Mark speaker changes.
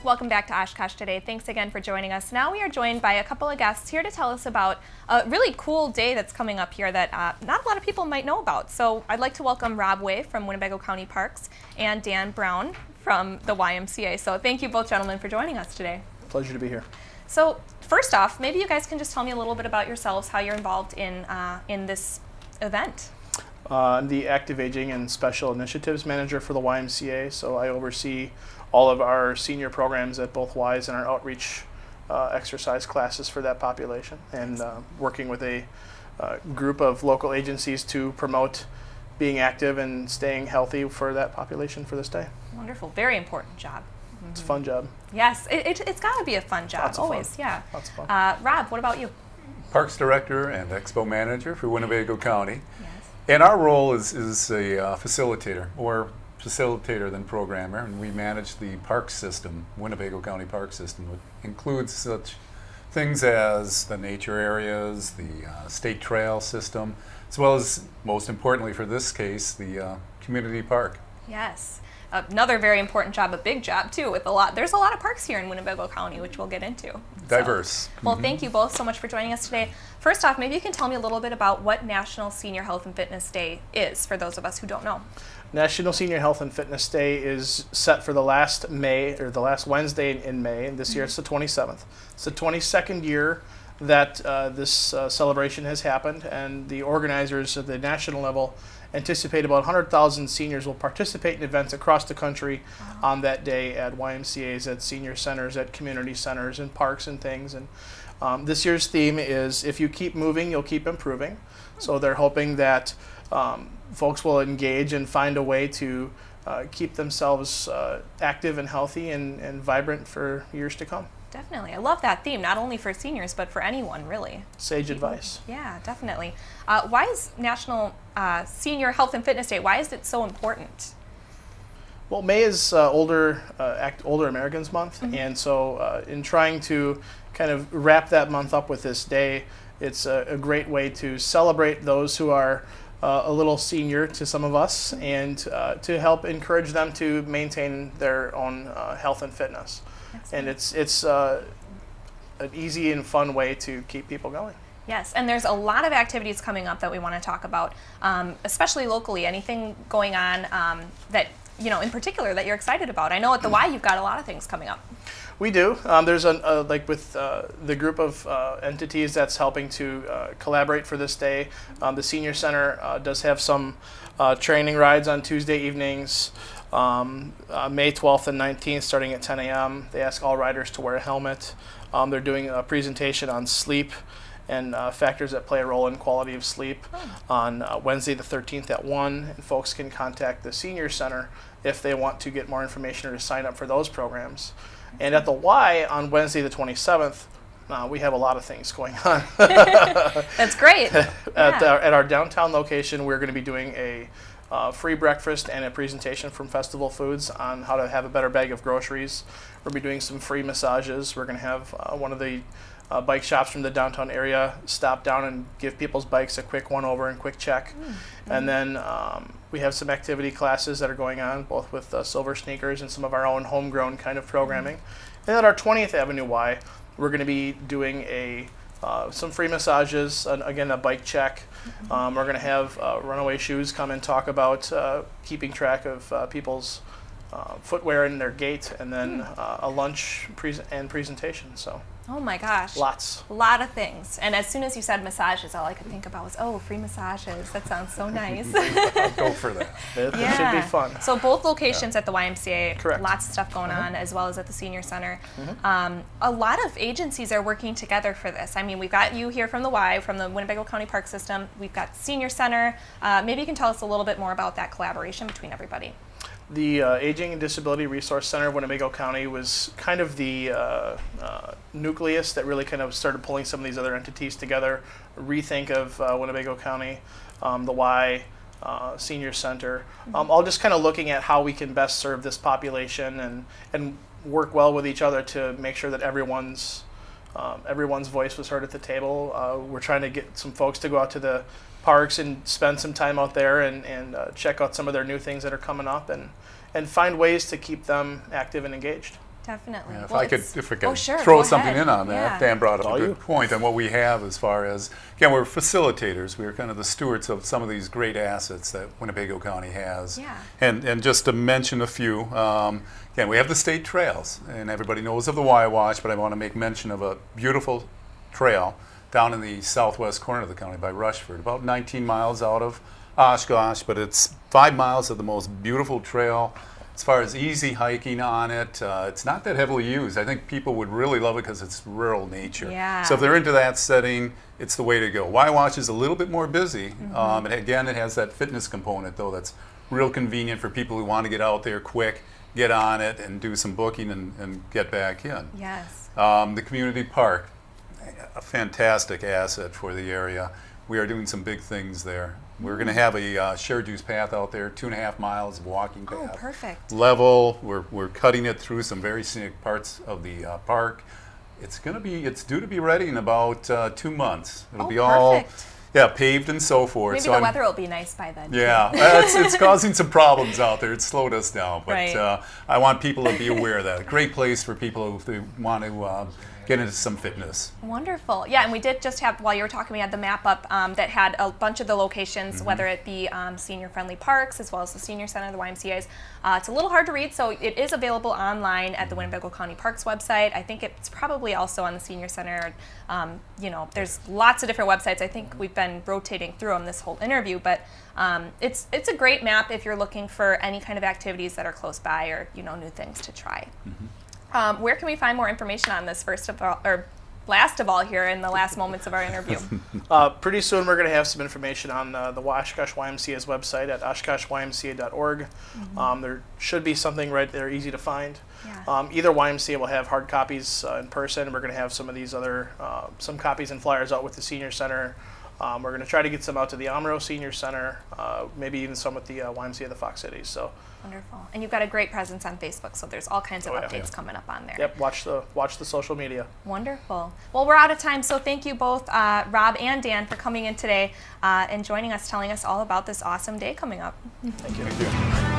Speaker 1: welcome back to Oshkosh Today. Thanks again for joining us. Now we are joined by a couple of guests here to tell us about a really cool day that's coming up here that not a lot of people might know about. So I'd like to welcome Rob Way from Winnebago County Parks and Dan Brown from the YMCA. So thank you both gentlemen for joining us today.
Speaker 2: Pleasure to be here.
Speaker 1: So first off, maybe you guys can just tell me a little bit about yourselves, how you're involved in this event.
Speaker 2: I'm the Active Aging and Special Initiatives Manager for the YMCA, so I oversee all of our senior programs at both Ys and our outreach exercise classes for that population, and working with a group of local agencies to promote being active and staying healthy for that population for this day.
Speaker 1: Wonderful, very important job.
Speaker 2: It's a fun job.
Speaker 1: Yes, it's got to be a fun job,
Speaker 2: Lots of
Speaker 1: always,
Speaker 2: fun.
Speaker 1: yeah.
Speaker 2: Lots of fun.
Speaker 1: Rob, what about you?
Speaker 3: Parks Director and Expo Manager for Winnebago County.
Speaker 1: Yes.
Speaker 3: And our role is a facilitator, or facilitator than programmer, and we manage the park system, Winnebago County Park System, which includes such things as the nature areas, the state trail system, as well as, most importantly for this case, the community park.
Speaker 1: Yes. Another very important job, a big job too, with there's a lot of parks here in Winnebago County, which we'll get into.
Speaker 3: Diverse.
Speaker 1: Well, thank you both so much for joining us today. First off, maybe you can tell me a little bit about what National Senior Health and Fitness Day is, for those of us who don't know.
Speaker 2: National Senior Health and Fitness Day is set for the last Wednesday in May, and this year it's the 27th. It's the 22nd year that this celebration has happened, and the organizers at the national level anticipate about 100,000 seniors will participate in events across the country on that day at YMCA's, at senior centers, at community centers, and parks and things. And this year's theme is, if you keep moving, you'll keep improving. So they're hoping that folks will engage and find a way to keep themselves active and healthy and vibrant for years to come.
Speaker 1: Definitely. I love that theme, not only for seniors, but for anyone, really.
Speaker 2: Sage advice.
Speaker 1: Yeah, definitely. Why is National Senior Health and Fitness Day, why is it so important?
Speaker 2: Well, May is Older Americans Month, and so in trying to kind of wrap that month up with this day, it's a great way to celebrate those who are a little senior to some of us, and to help encourage them to maintain their own health and fitness. And it's an easy and fun way to keep people going.
Speaker 1: Yes, and there's a lot of activities coming up that we want to talk about, especially locally. Anything going on that, in particular, that you're excited about? I know at the Y you've got a lot of things coming up.
Speaker 2: We do. There's like with the group of entities that's helping to collaborate for this day. The Senior Center does have some training rides on Tuesday evenings. May 12th and 19th, starting at 10 a.m. They ask all riders to wear a helmet. They're doing a presentation on sleep and factors that play a role in quality of sleep on Wednesday the 13th at 1. And folks can contact the Senior Center if they want to get more information or to sign up for those programs. And at the Y on Wednesday the 27th, we have a lot of things going on.
Speaker 1: That's great.
Speaker 2: At our downtown location, we're going to be doing a free breakfast and a presentation from Festival Foods on how to have a better bag of groceries. We'll be doing some free massages. We're going to have one of the bike shops from the downtown area stop down and give people's bikes a quick one-over and quick check. And then we have some activity classes that are going on, both with Silver Sneakers and some of our own homegrown kind of programming. And at our 20th Avenue Y, we're going to be doing some free massages, again, a bike check. We're going to have Runaway Shoes come and talk about keeping track of people's footwear and their gait, and then a lunch and presentation. So.
Speaker 1: Oh my gosh.
Speaker 2: Lots.
Speaker 1: A lot of things. And as soon as you said massages, all I could think about was, free massages. That sounds so nice.
Speaker 3: I'll go for that.
Speaker 2: It should be fun.
Speaker 1: So both locations at the YMCA,
Speaker 2: Correct.
Speaker 1: Lots of stuff going on, as well as at the Senior Center. A lot of agencies are working together for this. I mean, we've got you here from the Y, from the Winnebago County Park System. We've got Senior Center. Maybe you can tell us a little bit more about that collaboration between everybody.
Speaker 2: The Aging and Disability Resource Center, Winnebago County, was kind of the nucleus that really kind of started pulling some of these other entities together. Rethink of Winnebago County, the Y, Senior Center, all just kind of looking at how we can best serve this population and work well with each other to make sure that everyone's voice was heard at the table. We're trying to get some folks to go out to the parks and spend some time out there and check out some of their new things that are coming up and find ways to keep them active and engaged.
Speaker 1: Definitely.
Speaker 3: Yeah, if
Speaker 1: Well,
Speaker 3: I could,
Speaker 1: it's-
Speaker 3: if I could
Speaker 1: oh, sure,
Speaker 3: throw
Speaker 1: go
Speaker 3: something
Speaker 1: ahead.
Speaker 3: in on that,
Speaker 1: Yeah.
Speaker 3: Dan brought up
Speaker 2: All
Speaker 3: a
Speaker 2: you.
Speaker 3: good point on what we have as far as, again, we're facilitators. We're kind of the stewards of some of these great assets that Winnebago County has.
Speaker 1: Yeah.
Speaker 3: And just to mention a few, again, we have the state trails, and everybody knows of the Y-Watch, but I want to make mention of a beautiful trail down in the southwest corner of the county by Rushford, about 19 miles out of Oshkosh, but it's 5 miles of the most beautiful trail. As far as easy hiking on it, it's not that heavily used. I think people would really love it because it's rural nature.
Speaker 1: Yeah.
Speaker 3: So if they're into that setting, it's the way to go. Y-Watch is a little bit more busy, and again, it has that fitness component though that's real convenient for people who want to get out there quick, get on it, and do some booking and get back in.
Speaker 1: Yes.
Speaker 3: The community park, a fantastic asset for the area. We are doing some big things there. We're going to have a shared use path out there, 2.5 miles of walking path.
Speaker 1: Oh, perfect.
Speaker 3: Level. We're cutting it through some very scenic parts of the park. It's due to be ready in about 2 months. It'll
Speaker 1: Oh,
Speaker 3: be all
Speaker 1: perfect.
Speaker 3: paved and so forth.
Speaker 1: Maybe
Speaker 3: so
Speaker 1: the weather will be nice by then. too.
Speaker 3: Yeah, it's causing some problems out there. It's slowed us down, but
Speaker 1: Right.
Speaker 3: I want people to be aware of that. A great place for people who want to get into some fitness.
Speaker 1: Wonderful. Yeah, and we did just have, while you were talking, we had the map up that had a bunch of the locations, whether it be senior-friendly parks as well as the senior center, the YMCA's. It's a little hard to read, so it is available online at the Winnebago County Parks website. I think it's probably also on the senior center. There's lots of different websites. I think we've been rotating through them this whole interview, but it's a great map if you're looking for any kind of activities that are close by or new things to try. Where can we find more information on this first of all, or last of all here in the last moments of our interview?
Speaker 2: Pretty soon we're going to have some information on the Oshkosh YMCA's website at oshkoshymca.org. There should be something right there easy to find.
Speaker 1: Yeah.
Speaker 2: Either YMCA will have hard copies in person. We're going to have some of these other, some copies and flyers out with the senior center. We're going to try to get some out to the Amro Senior Center, maybe even some with the YMCA of the Fox Cities. So.
Speaker 1: Wonderful. And you've got a great presence on Facebook, so there's all kinds of
Speaker 2: Oh, yeah.
Speaker 1: updates coming up on there.
Speaker 2: Yep, watch the social media.
Speaker 1: Wonderful. Well, we're out of time, so thank you both, Rob and Dan, for coming in today and joining us, telling us all about this awesome day coming up.
Speaker 2: Thank you.
Speaker 3: Thank you.